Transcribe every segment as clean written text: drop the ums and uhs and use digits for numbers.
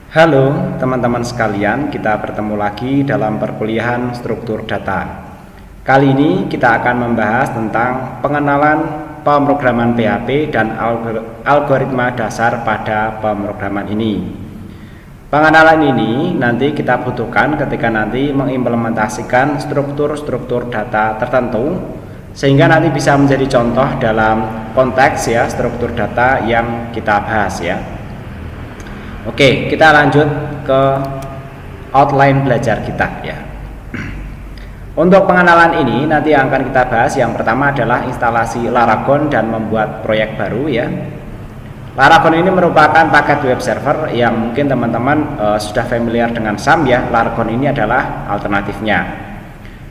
Halo teman-teman sekalian, kita bertemu lagi dalam perkuliahan struktur data. Kali ini kita akan membahas tentang pengenalan pemrograman PHP dan algoritma dasar pada pemrograman ini. Pengenalan ini nanti kita butuhkan ketika nanti mengimplementasikan struktur-struktur data tertentu, sehingga nanti bisa menjadi contoh dalam konteks ya struktur data yang kita bahas ya. Oke, kita lanjut ke outline belajar kita ya. Untuk pengenalan ini nanti yang akan kita bahas yang pertama adalah instalasi Laragon dan membuat proyek baru ya. Laragon ini merupakan paket web server yang mungkin teman-teman sudah familiar dengan SAM ya. Laragon ini adalah alternatifnya.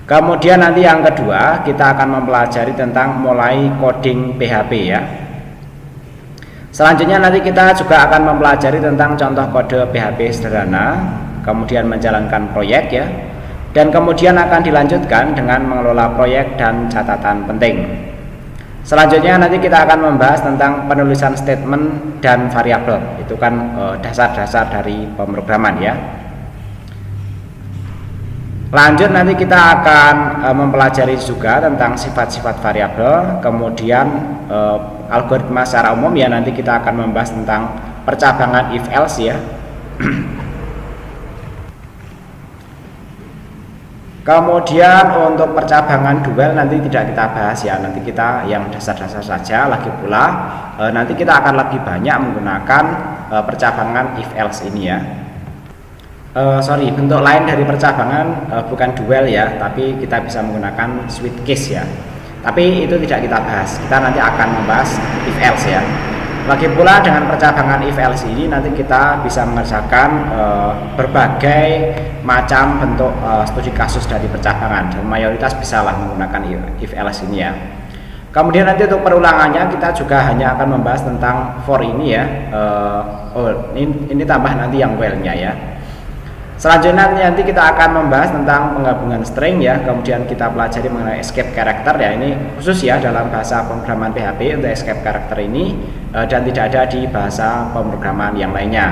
Kemudian nanti yang kedua kita akan mempelajari tentang mulai coding PHP ya. Selanjutnya nanti kita juga akan mempelajari tentang contoh kode PHP sederhana, kemudian menjalankan proyek ya, dan kemudian akan dilanjutkan dengan mengelola proyek dan catatan penting. Selanjutnya nanti kita akan membahas tentang penulisan statement dan variabel, itu kan dasar-dasar dari pemrograman ya. Lanjut nanti kita akan mempelajari juga tentang sifat-sifat variabel, kemudian algoritma secara umum ya, nanti kita akan membahas tentang percabangan if else ya. Kemudian untuk percabangan dual nanti tidak kita bahas ya, nanti kita yang dasar-dasar saja. Lagi pula nanti kita akan lebih banyak menggunakan percabangan if else ini ya. Bentuk lain dari percabangan bukan dual ya, tapi kita bisa menggunakan switch case ya. Tapi itu tidak kita bahas. Kita nanti akan membahas if else ya. Lagi pula dengan percabangan if else ini nanti kita bisa mengerjakan berbagai macam bentuk studi kasus dari percabangan, dan mayoritas bisalah menggunakan if else ini ya. Kemudian nanti untuk perulangannya kita juga hanya akan membahas tentang for ini ya. Ini tambah nanti yang while-nya ya. Selanjutnya nanti kita akan membahas tentang penggabungan string ya, kemudian kita pelajari mengenai escape character ya, ini khusus ya dalam bahasa pemrograman PHP untuk escape character ini, dan tidak ada di bahasa pemrograman yang lainnya.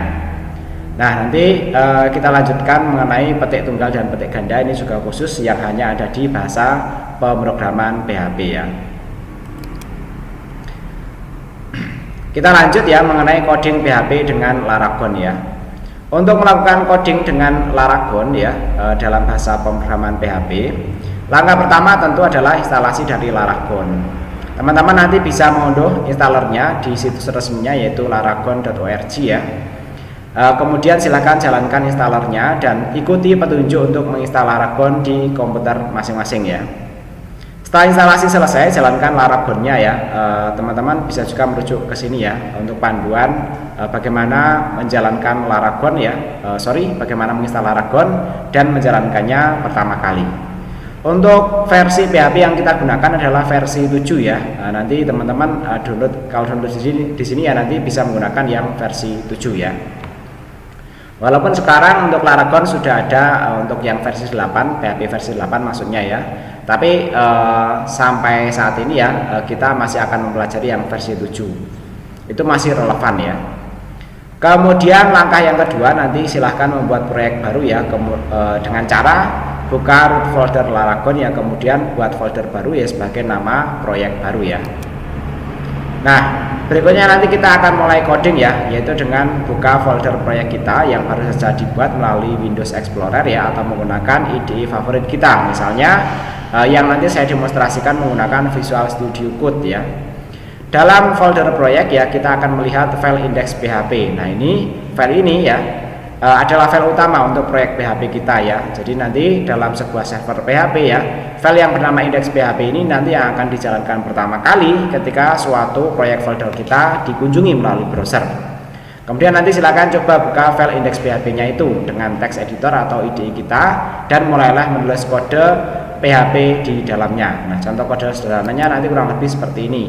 Nah nanti kita lanjutkan mengenai petik tunggal dan petik ganda, ini juga khusus yang hanya ada di bahasa pemrograman PHP ya. Kita lanjut ya mengenai coding PHP dengan Laragon ya. Untuk melakukan coding dengan Laragon ya dalam bahasa pemrograman PHP, langkah pertama tentu adalah instalasi dari Laragon. Teman-teman nanti bisa mengunduh installernya di situs resminya yaitu laragon.org ya. Kemudian silakan jalankan installernya dan ikuti petunjuk untuk menginstal Laragon di komputer masing-masing ya. Setelah instalasi selesai, jalankan Laragonnya ya. Teman-teman bisa juga merujuk ke sini ya untuk panduan bagaimana menjalankan Laragon ya. Bagaimana menginstal Laragon dan menjalankannya pertama kali. Untuk versi PHP yang kita gunakan adalah versi 7 ya. Nanti teman-teman kalau download di sini ya nanti bisa menggunakan yang versi 7 ya. Walaupun sekarang untuk Laragon sudah ada untuk yang versi 8, PHP versi 8 maksudnya ya. Tapi sampai saat ini ya kita masih akan mempelajari yang versi 7. Itu masih relevan ya. Kemudian langkah yang kedua nanti silahkan membuat proyek baru ya, dengan cara buka root folder Laragon ya, kemudian buat folder baru ya sebagai nama proyek baru ya. Nah berikutnya nanti kita akan mulai coding ya, yaitu dengan buka folder proyek kita yang baru saja dibuat melalui Windows Explorer ya, atau menggunakan IDE favorit kita, misalnya yang nanti saya demonstrasikan menggunakan Visual Studio Code ya. Dalam folder proyek ya kita akan melihat file index PHP. Nah ini file ini ya adalah file utama untuk proyek PHP kita ya. Jadi nanti dalam sebuah server PHP ya, file yang bernama index PHP ini nanti yang akan dijalankan pertama kali ketika suatu proyek folder kita dikunjungi melalui browser. Kemudian nanti silakan coba buka file index PHP-nya itu dengan text editor atau IDE kita dan mulailah menulis kode PHP di dalamnya. Nah contoh kode sederhananya nanti kurang lebih seperti ini.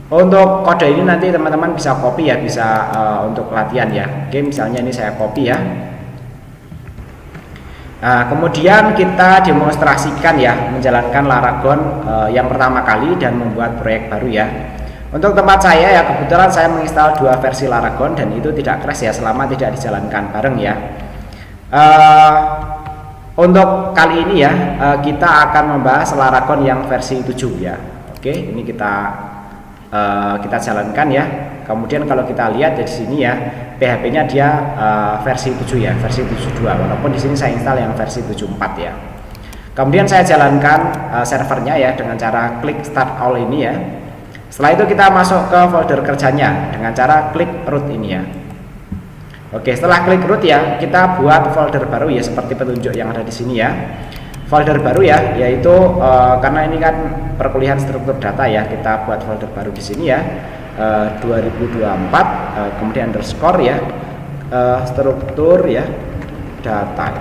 Untuk kode ini nanti teman-teman bisa copy ya, bisa untuk latihan ya. Oke, misalnya ini saya copy ya. Nah kemudian kita demonstrasikan ya menjalankan Laragon yang pertama kali dan membuat proyek baru ya. Untuk tempat saya ya kebetulan saya menginstal 2 versi Laragon dan itu tidak crash ya selama tidak dijalankan bareng ya. Untuk kali ini ya kita akan membahas Laragon yang versi 7 ya. Oke, ini kita jalankan ya. Kemudian kalau kita lihat di sini ya, PHP-nya dia versi 7 ya, versi 72. Walaupun di sini saya install yang versi 74 ya. Kemudian saya jalankan servernya ya dengan cara klik start all ini ya. Setelah itu kita masuk ke folder kerjanya dengan cara klik root ini ya. Oke, setelah klik root ya, kita buat folder baru ya seperti petunjuk yang ada di sini ya. Folder baru ya, yaitu karena ini kan perkuliahan struktur data ya, kita buat folder baru di sini ya. 2024 kemudian underscore ya, struktur ya data.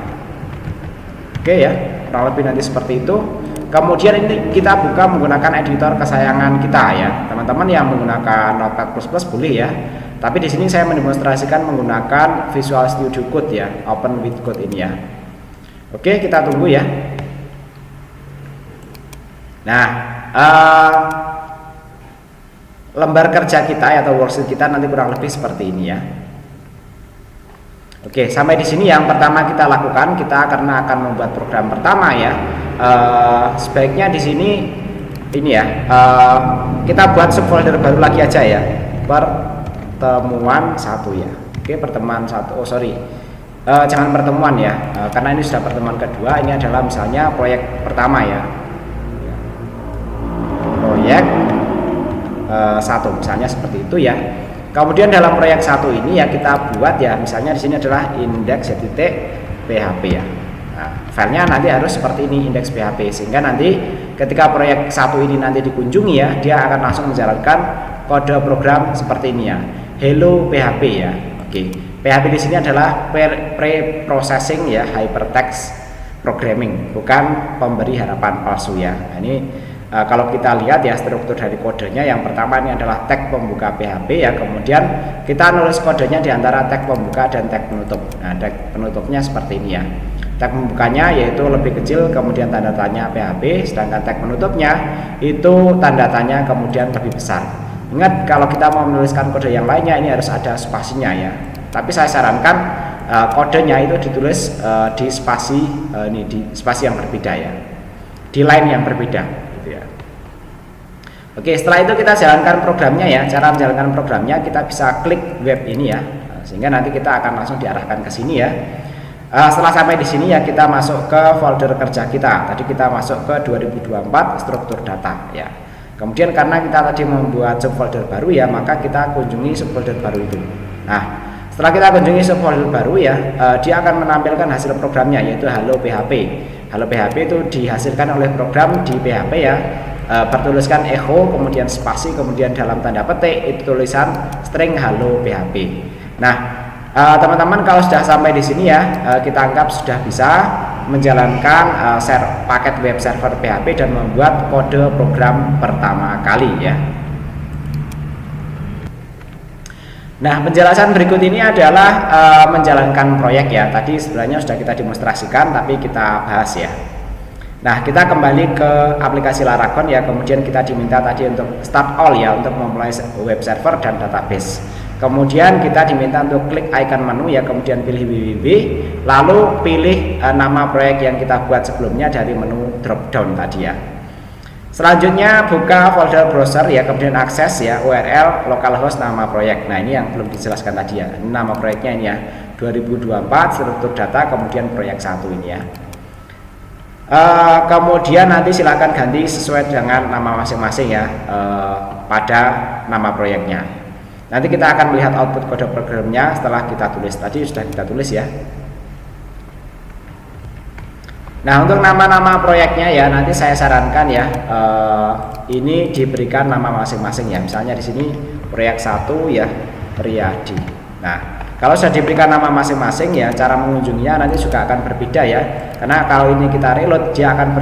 Oke ya, kurang lebih nanti seperti itu. Kemudian ini kita buka menggunakan editor kesayangan kita ya. Teman-teman yang menggunakan Notepad++ boleh ya. Tapi di sini saya mendemonstrasikan menggunakan Visual Studio Code ya, Open with Code ini ya. Oke, kita tunggu ya. Nah, lembar kerja kita atau worksheet kita nanti kurang lebih seperti ini ya. Oke, sampai di sini yang pertama kita lakukan, kita karena akan membuat program pertama ya. Sebaiknya di sini ini ya, kita buat subfolder baru lagi aja ya, pertemuan 1 ya. Oke, pertemuan 1. Oh sorry, jangan pertemuan ya, karena ini sudah pertemuan kedua. Ini adalah misalnya proyek pertama ya, proyek 1 misalnya seperti itu ya. Kemudian dalam proyek 1 ini ya kita buat ya, misalnya di sini adalah index.php ya. Nah, filenya nanti harus seperti ini, index PHP, sehingga nanti ketika proyek 1 ini nanti dikunjungi ya, dia akan langsung menjalankan kode program seperti ini ya, hello PHP ya. Oke, PHP di sini adalah pre-processing ya, hypertext programming, bukan pemberi harapan palsu ya. Nah, ini kalau kita lihat ya struktur dari kodenya, yang pertama ini adalah tag pembuka PHP ya, kemudian kita nulis kodenya di antara tag pembuka dan tag penutup. Nah, tag penutupnya seperti ini ya. Tag pembukanya yaitu lebih kecil, kemudian tanda tanya PHP, sedangkan tag penutupnya itu tanda tanya kemudian lebih besar. Ingat, kalau kita mau menuliskan kode yang lainnya ini harus ada spasinya ya. Tapi saya sarankan kodenya itu ditulis di spasi ini, di spasi yang berbeda ya, di line yang berbeda gitu ya. Oke, setelah itu kita jalankan programnya ya. Cara menjalankan programnya kita bisa klik web ini ya, sehingga nanti kita akan langsung diarahkan ke sini ya. Setelah sampai di sini ya, kita masuk ke folder kerja kita. Tadi kita masuk ke 2024 struktur data ya. Kemudian karena kita tadi membuat subfolder baru ya, maka kita kunjungi subfolder baru itu. Nah, setelah kita kunjungi subfolder baru ya, dia akan menampilkan hasil programnya yaitu Halo PHP. Halo PHP itu dihasilkan oleh program di PHP ya, bertuliskan echo, kemudian spasi, kemudian dalam tanda petik itu tulisan string Halo PHP. Nah, teman-teman kalau sudah sampai di sini ya, kita anggap sudah bisa menjalankan paket web server PHP dan membuat kode program pertama kali ya. Nah, penjelasan berikut ini adalah menjalankan proyek ya. Tadi sebenarnya sudah kita demonstrasikan, tapi kita bahas ya. Nah, kita kembali ke aplikasi Laragon ya. Kemudian kita diminta tadi untuk start all ya, untuk memulai web server dan database. Kemudian kita diminta untuk klik icon menu ya, kemudian pilih www, lalu pilih nama proyek yang kita buat sebelumnya dari menu drop down tadi ya. Selanjutnya buka folder browser ya, kemudian akses ya URL localhost nama proyek. Nah, ini yang belum dijelaskan tadi ya. Ini nama proyeknya ini ya, 2024 struktur data, kemudian proyek 1 ini ya. Kemudian nanti silakan ganti sesuai dengan nama masing-masing ya, pada nama proyeknya. Nanti kita akan melihat output kode programnya setelah kita tulis. Tadi sudah kita tulis ya. Nah, untuk nama-nama proyeknya ya, nanti saya sarankan ya, ini diberikan nama masing-masing ya. Misalnya di sini proyek 1 ya, Priyadi. Nah, kalau sudah diberikan nama masing-masing ya, cara mengunjunginya nanti juga akan berbeda ya. Karena kalau ini kita reload, dia akan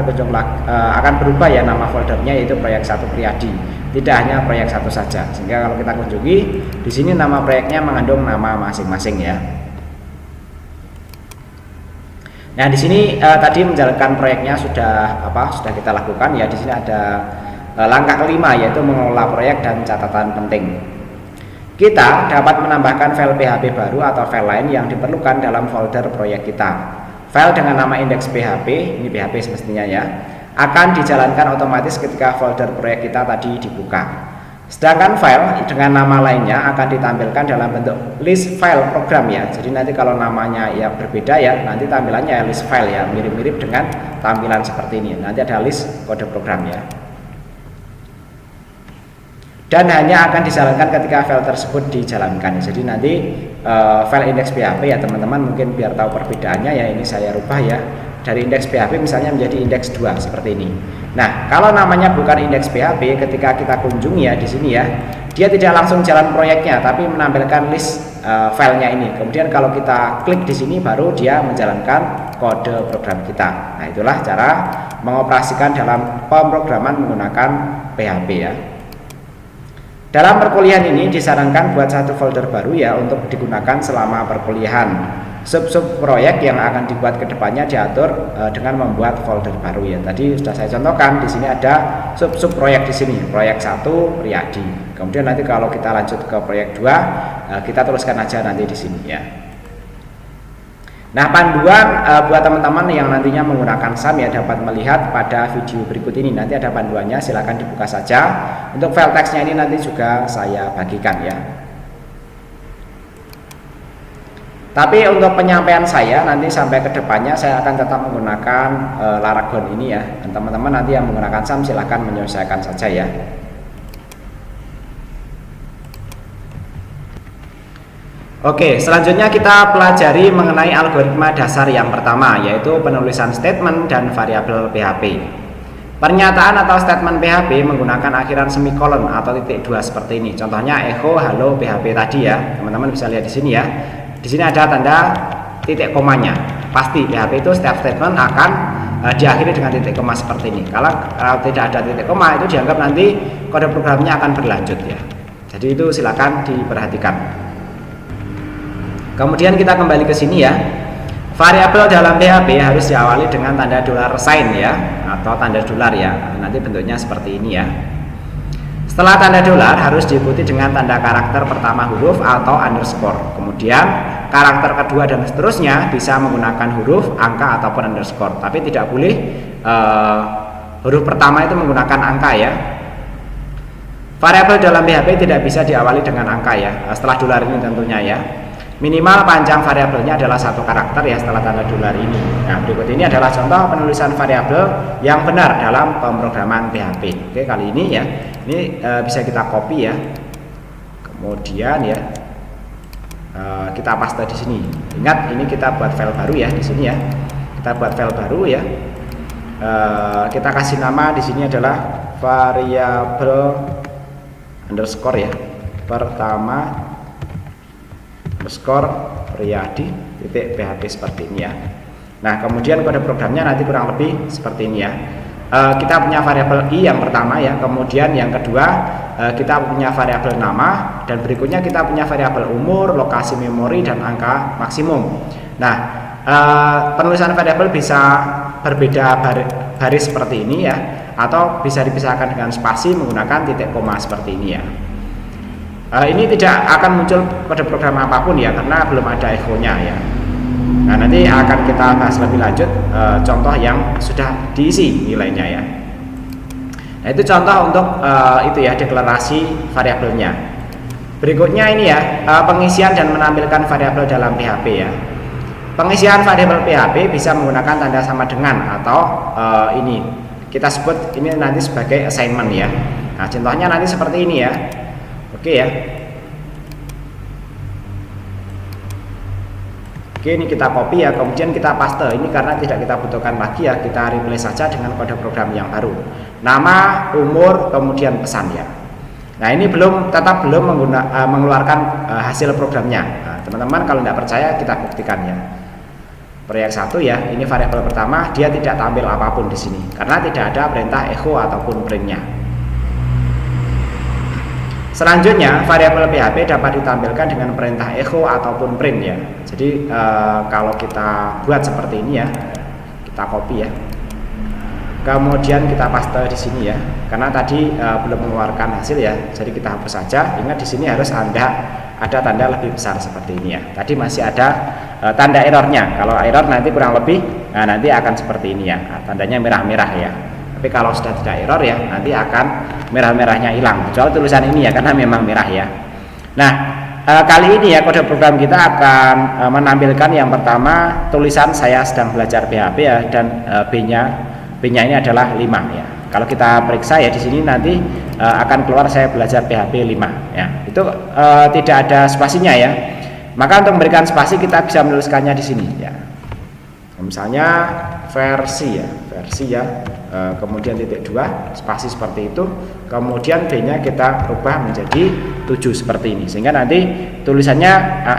akan berubah ya nama foldernya, yaitu proyek 1 Priyadi. Tidak hanya proyek 1 saja. Sehingga kalau kita kunjungi, di sini nama proyeknya mengandung nama masing-masing ya. Nah, di sini tadi menjalankan proyeknya sudah kita lakukan ya. Di sini ada langkah kelima, yaitu mengelola proyek dan catatan penting. Kita dapat menambahkan file PHP baru atau file lain yang diperlukan dalam folder proyek kita. File dengan nama indeks PHP, ini PHP semestinya ya, akan dijalankan otomatis ketika folder proyek kita tadi dibuka. Sedangkan file dengan nama lainnya akan ditampilkan dalam bentuk list file program ya. Jadi nanti kalau namanya ya berbeda ya, nanti tampilannya list file ya, mirip-mirip dengan tampilan seperti ini. Nanti ada list kode program ya. Dan hanya akan dijalankan ketika file tersebut dijalankan. Jadi nanti file indeks PHP ya teman-teman, mungkin biar tahu perbedaannya ya, ini saya rubah ya, dari indeks PHP misalnya menjadi indeks 2 seperti ini. Nah, kalau namanya bukan indeks PHP, ketika kita kunjungi ya di sini ya, dia tidak langsung jalan proyeknya, tapi menampilkan list filenya ini. Kemudian kalau kita klik di sini, baru dia menjalankan kode program kita. Nah, itulah cara mengoperasikan dalam pemrograman menggunakan PHP ya. Dalam perkuliahan ini disarankan buat satu folder baru ya untuk digunakan selama perkuliahan. Sub-sub proyek yang akan dibuat kedepannya diatur dengan membuat folder baru ya. Tadi sudah saya contohkan, di sini ada sub-sub proyek di sini, proyek 1 Riyadi. Kemudian nanti kalau kita lanjut ke proyek 2, kita teruskan aja nanti di sini ya. Nah, panduan buat teman-teman yang nantinya menggunakan SAM ya dapat melihat pada video berikut ini. Nanti ada panduannya, silahkan dibuka saja. Untuk file teksnya ini nanti juga saya bagikan ya. Tapi untuk penyampaian saya nanti sampai ke depannya saya akan tetap menggunakan Laragon ini ya. Dan teman-teman nanti yang menggunakan SAM silahkan menyesuaikan saja ya. Oke, selanjutnya kita pelajari mengenai algoritma dasar yang pertama, yaitu penulisan statement dan variabel PHP. Pernyataan atau statement PHP menggunakan akhiran semikolon atau titik 2 seperti ini. Contohnya echo halo PHP tadi ya. Teman-teman bisa lihat di sini ya. Di sini ada tanda titik komanya. Pasti PHP itu setiap statement akan diakhiri dengan titik koma seperti ini. Kalau tidak ada titik koma, itu dianggap nanti kode programnya akan berlanjut ya. Jadi itu silakan diperhatikan. Kemudian kita kembali ke sini ya. Variabel dalam PHP harus diawali dengan tanda $sign ya, atau tanda dolar ya. Nanti bentuknya seperti ini ya. Setelah tanda dolar harus diikuti dengan tanda karakter pertama huruf atau underscore. Kemudian karakter kedua dan seterusnya bisa menggunakan huruf, angka ataupun underscore. Tapi tidak boleh huruf pertama itu menggunakan angka ya. Variabel dalam PHP tidak bisa diawali dengan angka ya. Setelah dolar ini tentunya ya. Minimal panjang variabelnya adalah 1 karakter ya setelah tanda dolar ini. Nah, berikut ini adalah contoh penulisan variabel yang benar dalam pemrograman PHP. Oke, kali ini ya, ini bisa kita copy ya. Kemudian ya, kita paste di sini. Ingat, ini kita buat file baru ya di sini ya. Kita buat file baru ya. Kita kasih nama di sini adalah variabel underscore ya. Pertama underscore Riyadi titik PHP seperti ini ya. Nah, kemudian kode programnya nanti kurang lebih seperti ini ya. Kita punya variabel i yang pertama ya, kemudian yang kedua kita punya variabel nama, dan berikutnya kita punya variabel umur, lokasi memori, dan angka maksimum. Nah, penulisan variabel bisa berbeda baris seperti ini ya, atau bisa dipisahkan dengan spasi menggunakan titik koma seperti ini ya. Ini tidak akan muncul kode program apapun ya, karena belum ada echo-nya ya. Nah, nanti akan kita bahas lebih lanjut contoh yang sudah diisi nilainya ya. Nah, itu contoh untuk itu ya, deklarasi variabelnya. Berikutnya ini ya, pengisian dan menampilkan variabel dalam PHP ya. Pengisian variabel PHP bisa menggunakan tanda sama dengan atau ini kita sebut ini nanti sebagai assignment ya. Nah, contohnya nanti seperti ini ya. Oke ya. Oke, ini kita copy ya, kemudian kita paste. Ini karena tidak kita butuhkan lagi ya, kita replace saja dengan kode program yang baru. Nama, umur, kemudian pesan ya. Nah, ini tetap belum mengeluarkan hasil programnya. Nah, teman-teman kalau tidak percaya kita buktikan ya. Proyek 1 ya, ini variabel pertama, dia tidak tampil apapun di sini karena tidak ada perintah echo ataupun printnya. Selanjutnya, variabel PHP dapat ditampilkan dengan perintah echo ataupun print ya. Jadi kalau kita buat seperti ini ya, kita copy ya. kemudian kita paste di sini ya, karena tadi belum mengeluarkan hasil ya, jadi kita hapus saja. Ingat di sini harus ada tanda lebih besar seperti ini ya. Tadi masih ada tanda errornya. Kalau error nanti kurang lebih, nanti akan seperti ini ya, tandanya merah-merah ya. Tapi kalau sudah tidak error ya, nanti akan merah-merahnya hilang. Kecuali tulisan ini ya, karena memang merah ya. Nah, kali ini ya kode program kita akan menampilkan yang pertama tulisan saya sedang belajar PHP ya, dan B-nya ini adalah 5 ya. Kalau kita periksa ya di sini nanti akan keluar saya belajar PHP 5 ya. Itu tidak ada spasinya ya. Maka untuk memberikan spasi kita bisa menuliskannya di sini ya. Misalnya versi ya, kemudian titik 2 spasi seperti itu, kemudian B-nya kita rubah menjadi 7 seperti ini, sehingga nanti tulisannya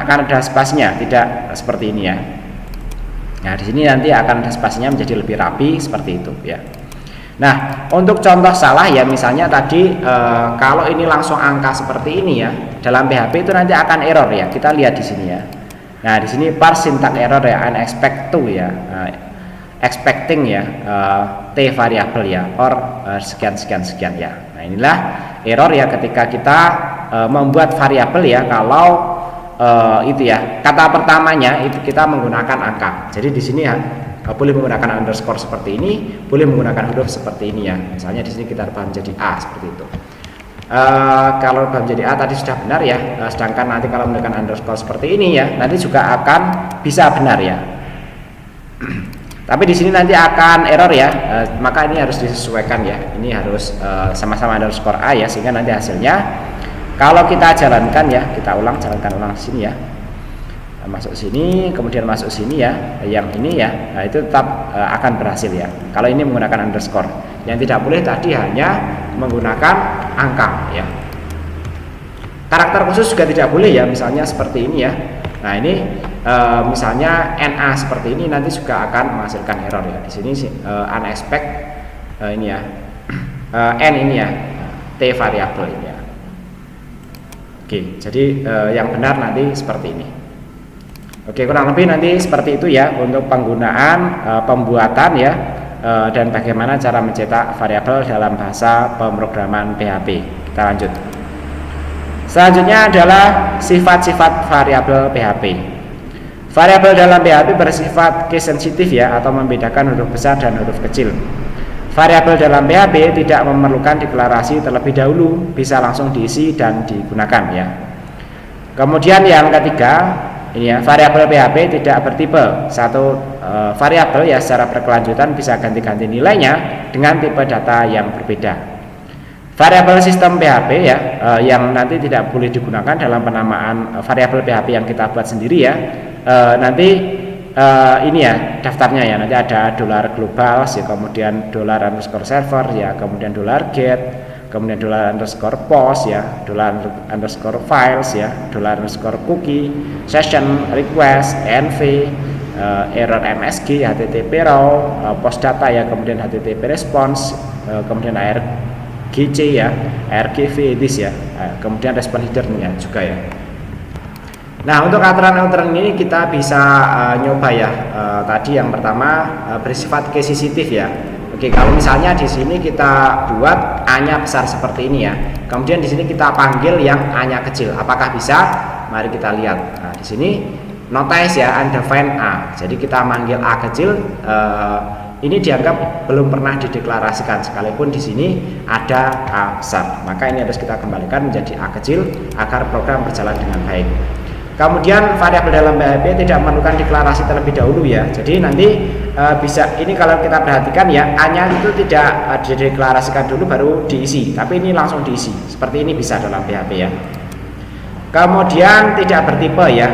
akan ada spasinya, tidak seperti ini ya. Nah, di sini nanti akan ada spasinya menjadi lebih rapi seperti itu ya. Nah, untuk contoh salah ya, misalnya tadi kalau ini langsung angka seperti ini ya, dalam PHP itu nanti akan error ya. Kita lihat di sini ya. Nah, di sini parse syntax error ya, unexpected to ya, expecting ya, t variable ya, or sekian ya. Nah, inilah error ya ketika kita membuat variabel ya, kalau itu ya kata pertamanya itu kita menggunakan angka. Jadi di sini ya boleh menggunakan underscore seperti ini, boleh menggunakan huruf seperti ini ya. Misalnya di sini kita rubah menjadi A seperti itu. Kalau rubah menjadi A tadi sudah benar ya, sedangkan nanti kalau menggunakan underscore seperti ini ya, nanti juga akan bisa benar ya. Tapi di sini nanti akan error ya, maka ini harus disesuaikan ya. Ini harus sama-sama underscore A ya, sehingga nanti hasilnya kalau kita jalankan ya, kita jalankan ulang sini ya, masuk sini, kemudian masuk sini ya, yang ini ya, nah itu tetap akan berhasil ya. Kalau ini menggunakan underscore, yang tidak boleh tadi hanya menggunakan angka ya. Karakter khusus juga tidak boleh ya, misalnya seperti ini ya. Nah ini misalnya NA seperti ini nanti juga akan menghasilkan error ya. Di sini unexpected ini ya, N ini ya, T variabel ini ya. Oke, jadi yang benar nanti seperti ini. Oke, kurang lebih nanti seperti itu ya untuk penggunaan pembuatan ya, dan bagaimana cara mencetak variabel dalam bahasa pemrograman PHP. Kita lanjut. Selanjutnya adalah sifat-sifat variabel PHP. Variabel dalam PHP bersifat case sensitif ya, atau membedakan huruf besar dan huruf kecil. Variabel dalam PHP tidak memerlukan deklarasi terlebih dahulu, bisa langsung diisi dan digunakan ya. Kemudian yang ketiga, ini ya, variabel PHP tidak bertipe. Satu variabel ya secara berkelanjutan bisa ganti-ganti nilainya dengan tipe data yang berbeda. Variabel sistem PHP ya, yang nanti tidak boleh digunakan dalam penamaan variabel PHP yang kita buat sendiri ya. Nanti ini ya daftarnya ya, nanti ada $global ya, kemudian $_server ya, kemudian $get, kemudian $post ya, $_files ya, $cookie, session request, env, error msg, http raw, post data ya, kemudian http response, kemudian argc ya, argv this ya, kemudian respon header-nya juga ya. Nah, untuk aturan-aturan ini kita bisa nyoba ya. Tadi yang pertama bersifat case sensitif ya. Oke, kalau misalnya di sini kita buat A-nya besar seperti ini ya. Kemudian di sini kita panggil yang A-nya kecil. Apakah bisa? Mari kita lihat. Nah, di sini notice ya, undefined A. Jadi kita manggil A kecil, ini dianggap belum pernah dideklarasikan, sekalipun di sini ada A besar. Maka ini harus kita kembalikan menjadi A kecil agar program berjalan dengan baik. Kemudian variabel dalam PHP tidak memerlukan deklarasi terlebih dahulu ya. Jadi nanti bisa, ini kalau kita perhatikan ya, A-nya itu tidak dideklarasikan dulu baru diisi, tapi ini langsung diisi. Seperti ini bisa dalam PHP ya. Kemudian tidak bertipe ya.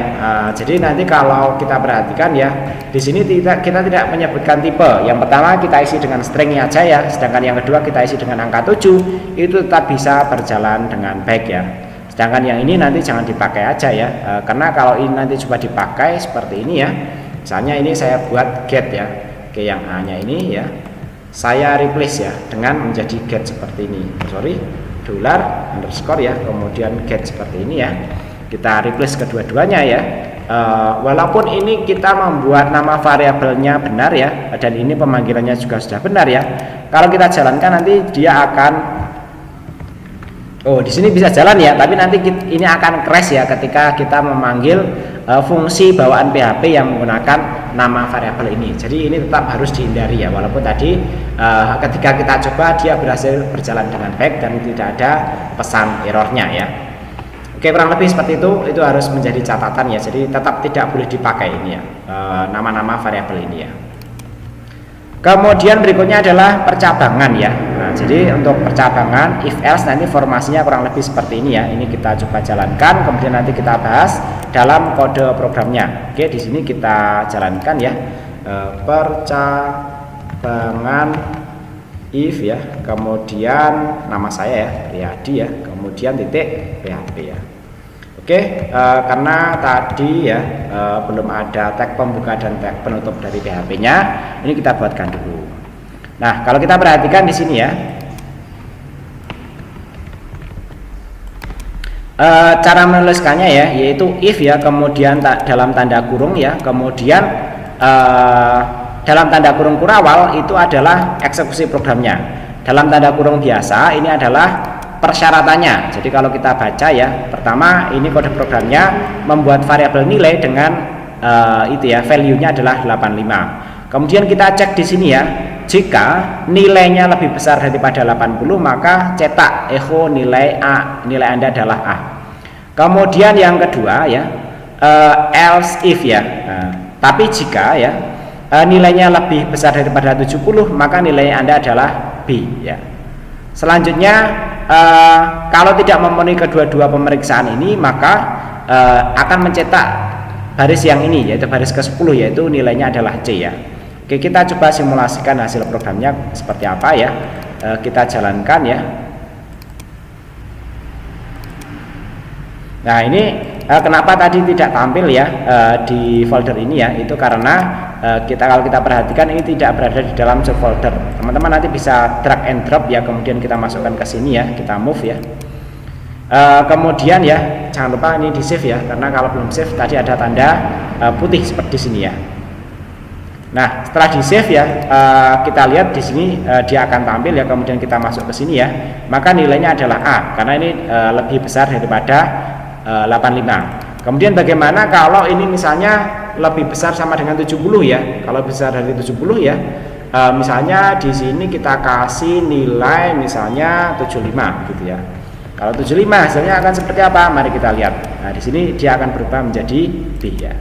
Jadi nanti kalau kita perhatikan ya, di sini kita tidak menyebutkan tipe. Yang pertama kita isi dengan stringnya aja ya, sedangkan yang kedua kita isi dengan angka 7, itu tetap bisa berjalan dengan baik ya. Sedangkan yang ini nanti jangan dipakai aja ya, karena kalau ini nanti coba dipakai seperti ini ya, misalnya ini saya buat get ya, oke, yang A nya ini ya saya replace ya dengan menjadi get seperti ini, $_ ya, kemudian get seperti ini ya, kita replace kedua-duanya ya. walaupun ini kita membuat nama variabelnya benar ya, dan ini pemanggilannya juga sudah benar ya, kalau kita jalankan nanti dia akan, di sini bisa jalan ya, tapi nanti ini akan crash ya ketika kita memanggil fungsi bawaan PHP yang menggunakan nama variabel ini. Jadi ini tetap harus dihindari ya, walaupun tadi ketika kita coba dia berhasil berjalan dengan baik dan tidak ada pesan errornya ya. Oke, kurang lebih seperti itu harus menjadi catatan ya. Jadi tetap tidak boleh dipakai ini ya, nama-nama variabel ini ya. Kemudian berikutnya adalah percabangan ya. Nah, jadi untuk percabangan if else nanti formasinya kurang lebih seperti ini ya. Ini kita coba jalankan, kemudian nanti kita bahas dalam kode programnya. Oke, di sini kita jalankan ya. Percabangan if ya, kemudian nama saya ya, Riyadi ya, kemudian titik PHP ya. Oke, karena tadi ya belum ada tag pembuka dan tag penutup dari PHP-nya, ini kita buatkan dulu. Nah, kalau kita perhatikan di sini ya, cara menuliskannya ya, yaitu if ya, kemudian dalam tanda kurung ya, kemudian dalam tanda kurung kurawal itu adalah eksekusi programnya. Dalam tanda kurung biasa ini adalah persyaratannya. Jadi kalau kita baca ya, pertama ini kode programnya membuat variabel nilai dengan itu ya, value-nya adalah 85. Kemudian kita cek di sini ya, jika nilainya lebih besar daripada 80 maka cetak echo nilai A, nilai Anda adalah A. Kemudian yang kedua ya, else if ya. Tapi jika ya nilainya lebih besar daripada 70 maka nilai Anda adalah B ya. Selanjutnya kalau tidak memenuhi kedua-dua pemeriksaan ini maka akan mencetak baris yang ini, yaitu baris ke-10, yaitu nilainya adalah C ya. Oke, kita coba simulasikan hasil programnya seperti apa ya. Kita jalankan ya. Nah, ini kenapa tadi tidak tampil ya di folder ini ya, itu karena kalau kita perhatikan ini tidak berada di dalam subfolder. Teman-teman nanti bisa drag and drop ya, kemudian kita masukkan ke sini ya, kita move ya. Kemudian ya jangan lupa ini di save ya, karena kalau belum save tadi ada tanda putih seperti sini ya. Nah, setelah di save ya, kita lihat di sini dia akan tampil ya, kemudian kita masuk ke sini ya, maka nilainya adalah A karena ini lebih besar daripada 85. Kemudian bagaimana kalau ini misalnya lebih besar sama dengan 70 ya? Kalau besar dari 70 ya, misalnya di sini kita kasih nilai misalnya 75 gitu ya. Kalau 75 hasilnya akan seperti apa? Mari kita lihat. Nah, di sini dia akan berubah menjadi B ya.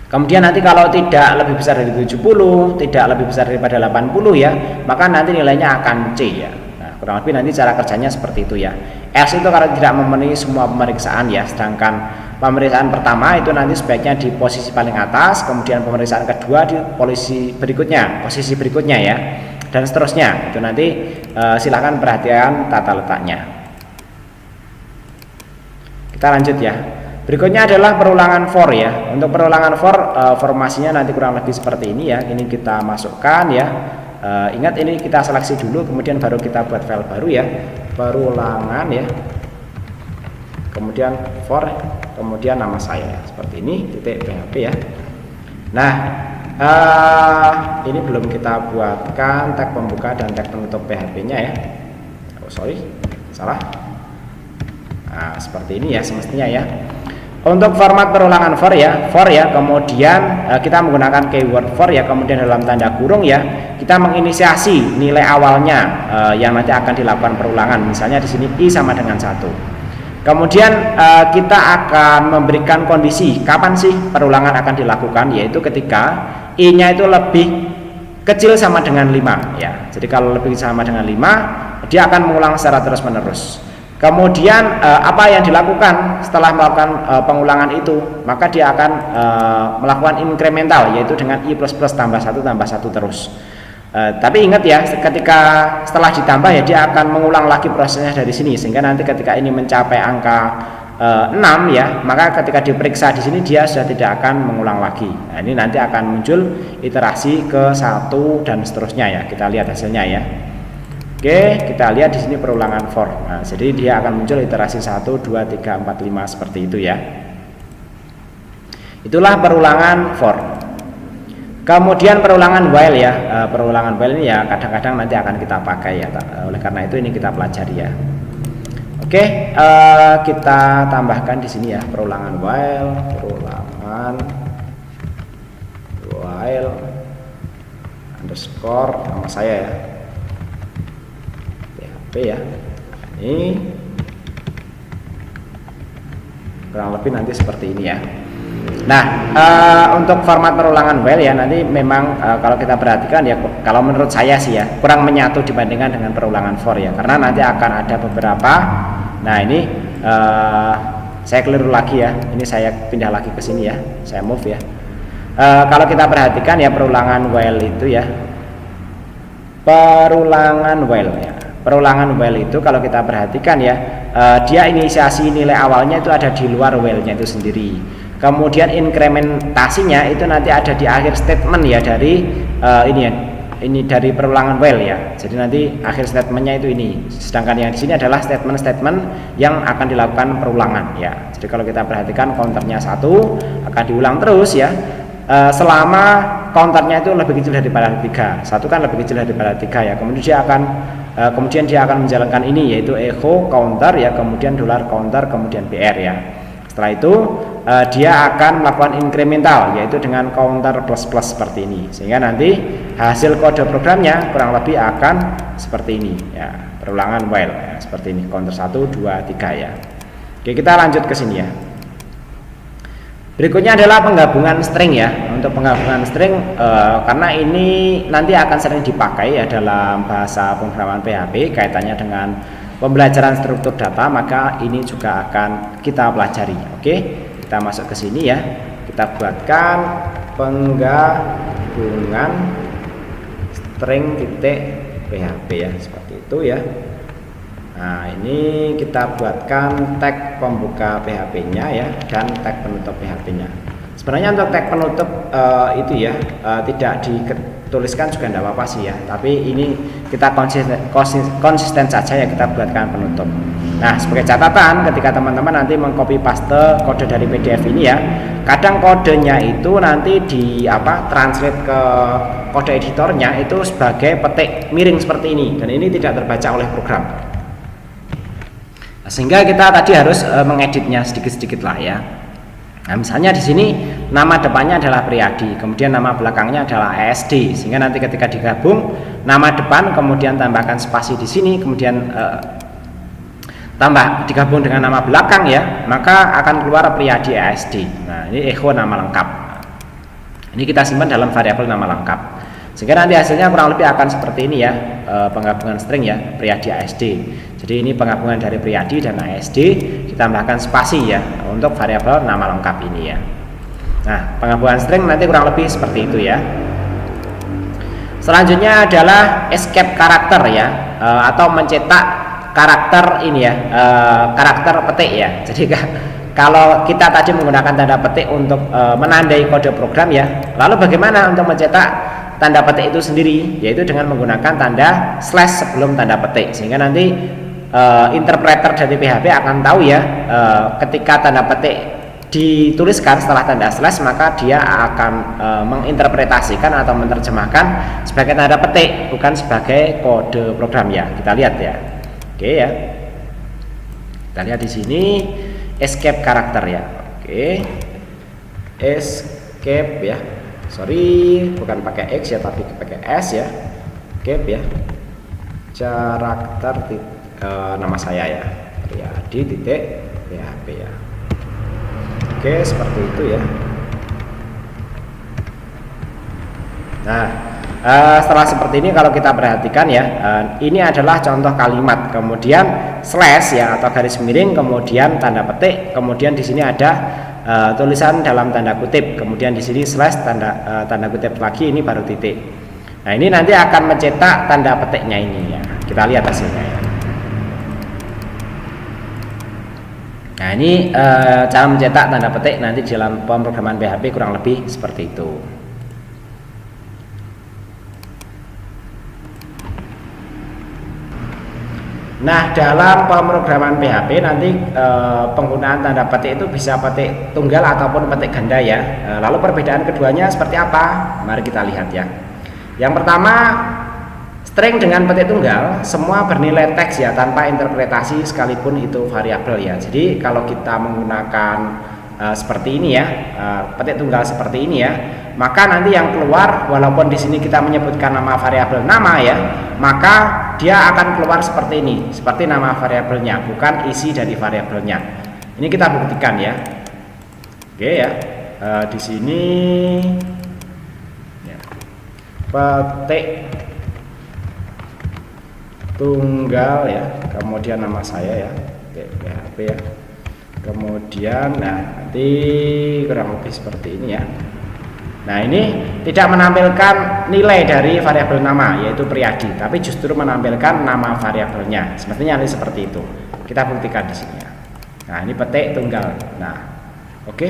Kemudian nanti kalau tidak lebih besar dari 70, tidak lebih besar daripada 80 ya, maka nanti nilainya akan C ya. Nah, kurang lebih nanti cara kerjanya seperti itu ya. Else itu kalau tidak memenuhi semua pemeriksaan ya, sedangkan pemeriksaan pertama itu nanti sebaiknya di posisi paling atas, kemudian pemeriksaan kedua di posisi berikutnya ya, dan seterusnya. Itu nanti silakan perhatikan tata letaknya. Kita lanjut ya. Berikutnya adalah perulangan for ya. Untuk perulangan for formasinya nanti kurang lebih seperti ini ya. Ini kita masukkan ya. Ingat ini kita seleksi dulu, kemudian baru kita buat file baru ya. Perulangan ya. Kemudian for, kemudian nama saya ya. Seperti ini titik PHP ya. Nah, ini belum kita buatkan tag pembuka dan tag penutup PHP-nya ya. Salah. Nah, seperti ini ya semestinya ya. Untuk format perulangan for ya, kemudian kita menggunakan keyword for ya, kemudian dalam tanda kurung ya, kita menginisiasi nilai awalnya yang nanti akan dilakukan perulangan. Misalnya di sini I sama dengan 1. Kemudian kita akan memberikan kondisi kapan sih perulangan akan dilakukan, yaitu ketika I-nya itu lebih kecil sama dengan 5 ya. Jadi kalau lebih sama dengan 5, dia akan mengulang secara terus-menerus. Kemudian apa yang dilakukan setelah melakukan pengulangan itu, maka dia akan melakukan incremental, yaitu dengan I++ tambah 1 terus. Tapi ingat ya, ketika setelah ditambah ya dia akan mengulang lagi prosesnya dari sini, sehingga nanti ketika ini mencapai angka 6 ya, maka ketika diperiksa di sini dia sudah tidak akan mengulang lagi. Nah, ini nanti akan muncul iterasi ke 1 dan seterusnya ya. Kita lihat hasilnya ya. Oke, kita lihat di sini perulangan for. Nah, jadi dia akan muncul iterasi 1, 2, 3, 4, 5 seperti itu ya. Itulah perulangan for. Kemudian perulangan while ya. Perulangan while ini ya kadang-kadang nanti akan kita pakai ya. Oleh karena itu ini kita pelajari ya. Oke, kita tambahkan di sini ya perulangan while underscore nama saya ya. PHP ya. Ini kurang lebih nanti seperti ini ya. Nah, untuk format perulangan while ya nanti memang kalau kita perhatikan ya, kalau menurut saya sih ya kurang menyatu dibandingkan dengan perulangan for ya, karena nanti akan ada beberapa. Nah ini saya keliru lagi ya, ini saya pindah lagi ke sini ya, saya move ya. Kalau kita perhatikan ya perulangan while itu ya, perulangan while itu kalau kita perhatikan ya, dia inisiasi nilai awalnya itu ada di luar while-nya itu sendiri. Kemudian inkrementasinya itu nanti ada di akhir statement ya dari ini ya, ini dari perulangan while ya. Jadi nanti akhir statementnya itu ini. Sedangkan yang di sini adalah statement-statement yang akan dilakukan perulangan ya. Jadi kalau kita perhatikan counternya 1 akan diulang terus ya. Selama counternya itu lebih kecil daripada 3. 1 kan lebih kecil daripada 3 ya. Kemudian dia akan menjalankan ini yaitu echo counter ya, kemudian dollar counter, kemudian BR ya. Setelah itu dia akan melakukan incremental yaitu dengan counter plus seperti ini, sehingga nanti hasil kode programnya kurang lebih akan seperti ini ya, perulangan while ya, seperti ini counter 1 2 3 ya. Oke, kita lanjut ke sini ya. Berikutnya adalah penggabungan string ya. Untuk penggabungan string karena ini nanti akan sering dipakai ya dalam bahasa pemrograman PHP kaitannya dengan pembelajaran struktur data, maka ini juga akan kita pelajari. Oke, kita masuk ke sini ya. Kita buatkan penggabungan string titik PHP ya, seperti itu ya. Nah, ini kita buatkan tag pembuka PHP-nya ya dan tag penutup PHP-nya. Sebenarnya untuk tag penutup itu ya tidak dituliskan juga tidak apa-apa sih ya, tapi ini kita konsisten saja ya, kita buatkan penutup. Nah, sebagai catatan ketika teman-teman nanti mengcopy paste kode dari PDF ini ya, kadang kodenya itu nanti translate ke kode editornya itu sebagai petik miring seperti ini, dan ini tidak terbaca oleh program. Sehingga kita tadi harus mengeditnya sedikit-sedikit lah ya. Nah, misalnya di sini nama depannya adalah Priyadi, kemudian nama belakangnya adalah ESD, sehingga nanti ketika digabung nama depan kemudian tambahkan spasi di sini, kemudian digabung dengan nama belakang ya, maka akan keluar Priyadi ESD. Nah, ini echo nama lengkap. Ini kita simpan dalam variabel nama lengkap, sehingga nanti hasilnya kurang lebih akan seperti ini ya, penggabungan string ya, Priyadi ESD. Jadi ini penggabungan dari Priyadi dan ASD, ditambahkan spasi ya untuk variabel nama lengkap ini ya. Nah, penggabungan string nanti kurang lebih seperti itu ya. Selanjutnya adalah escape karakter ya, atau mencetak karakter ini ya, karakter petik ya. Jadi kalau kita tadi menggunakan tanda petik untuk menandai kode program ya, lalu bagaimana untuk mencetak tanda petik itu sendiri, yaitu dengan menggunakan tanda slash sebelum tanda petik, sehingga nanti interpreter dari PHP akan tahu ya, ketika tanda petik dituliskan setelah tanda slash, maka dia akan menginterpretasikan atau menerjemahkan sebagai tanda petik, bukan sebagai kode program ya. Kita lihat ya. Oke ya. Kita lihat di sini escape karakter ya. Oke. Escape ya. Sorry, bukan pakai X ya, tapi pakai S ya. Escape ya. Karakter nama saya ya, Priyadi titik PHP ya. Oke, seperti itu ya. Nah, setelah seperti ini kalau kita perhatikan ya, ini adalah contoh kalimat, kemudian slash ya atau garis miring, kemudian tanda petik, kemudian di sini ada tulisan dalam tanda kutip, kemudian di sini slash tanda kutip lagi, ini baru titik. Nah, ini nanti akan mencetak tanda petiknya ini ya. Kita lihat hasilnya ya. Nah, ini cara mencetak tanda petik nanti dalam pemrograman PHP kurang lebih seperti itu. Nah, dalam pemrograman PHP nanti penggunaan tanda petik itu bisa petik tunggal ataupun petik ganda ya. Lalu perbedaan keduanya seperti apa? Mari kita lihat ya. Yang pertama, string dengan petik tunggal semua bernilai teks ya, tanpa interpretasi sekalipun itu variabel ya. Jadi kalau kita menggunakan seperti ini ya, petik tunggal seperti ini ya, maka nanti yang keluar walaupun di sini kita menyebutkan nama variabel nama ya, maka dia akan keluar seperti ini, seperti nama variabelnya, bukan isi dari variabelnya. Ini kita buktikan ya. Oke ya, di sini ya, petik tunggal ya, kemudian nama saya ya, PHP ya. Kemudian nanti kurang lebih seperti ini ya. Nah, ini tidak menampilkan nilai dari variabel nama yaitu Priyadi, tapi justru menampilkan nama variabelnya. Semestinya ini seperti itu. Kita buktikan di sini ya. Nah, ini petik tunggal. Nah, oke.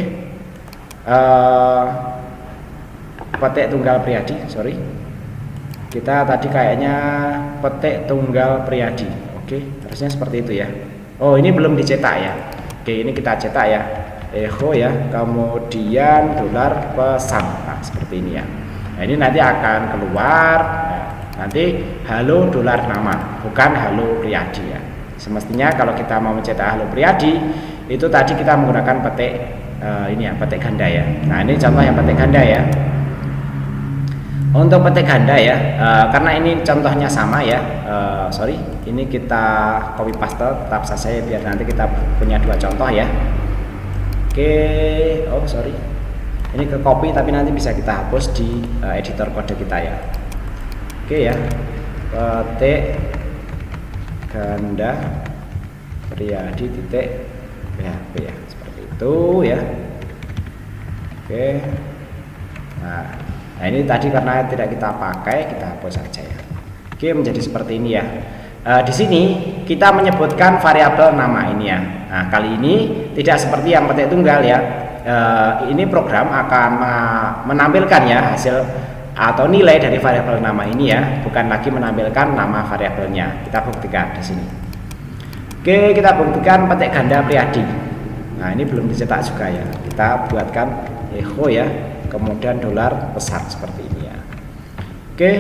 Petik tunggal Priyadi, sorry. Kita tadi kayaknya petik tunggal Priyadi. Oke, harusnya seperti itu ya. Oh, ini belum dicetak ya. Oke, ini kita cetak ya, echo ya, kemudian dolar pesan, nah seperti ini ya. Nah, ini nanti akan keluar, nah, nanti halo dolar nama, bukan halo Priyadi ya. Semestinya kalau kita mau mencetak halo Priyadi, itu tadi kita menggunakan petik ini ya, petik ganda ya. Nah, ini contoh yang petik ganda ya. Untuk petik ganda ya, karena ini contohnya sama ya, sorry, ini kita copy paste tetap saja biar nanti kita punya dua contoh ya. Oke, oh sorry, ini ke copy tapi nanti bisa kita hapus di editor kode kita ya. Oke ya, petik ganda Priyadi titik PHP ya, seperti itu ya. Oke, nah ini tadi karena tidak kita pakai, kita hapus saja ya. Oke, menjadi seperti ini ya. Di sini kita menyebutkan variabel nama ini ya. Nah, kali ini tidak seperti yang petik tunggal ya. Ini program akan menampilkan ya hasil atau nilai dari variabel nama ini ya, bukan lagi menampilkan nama variabelnya. Kita buktikan di sini. Oke, kita buktikan petik ganda Priyadi. Nah, ini belum dicetak juga ya. Kita buatkan echo ya, kemudian dolar pesan seperti ini ya. Oke,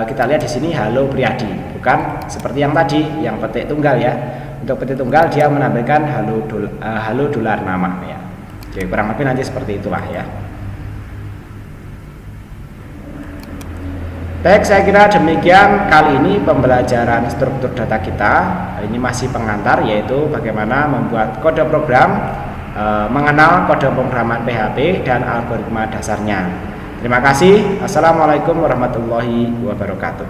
kita lihat di sini halo Priyadi, bukan seperti yang tadi yang petik tunggal ya. Untuk petik tunggal dia menampilkan halo dolar nama ya. Oke, kurang lebih nanti seperti itulah ya. Baik, saya kira demikian kali ini pembelajaran struktur data kita. Ini masih pengantar, yaitu bagaimana membuat kode program, mengenal kode pemrograman PHP dan algoritma dasarnya. Terima kasih. Assalamualaikum warahmatullahi wabarakatuh.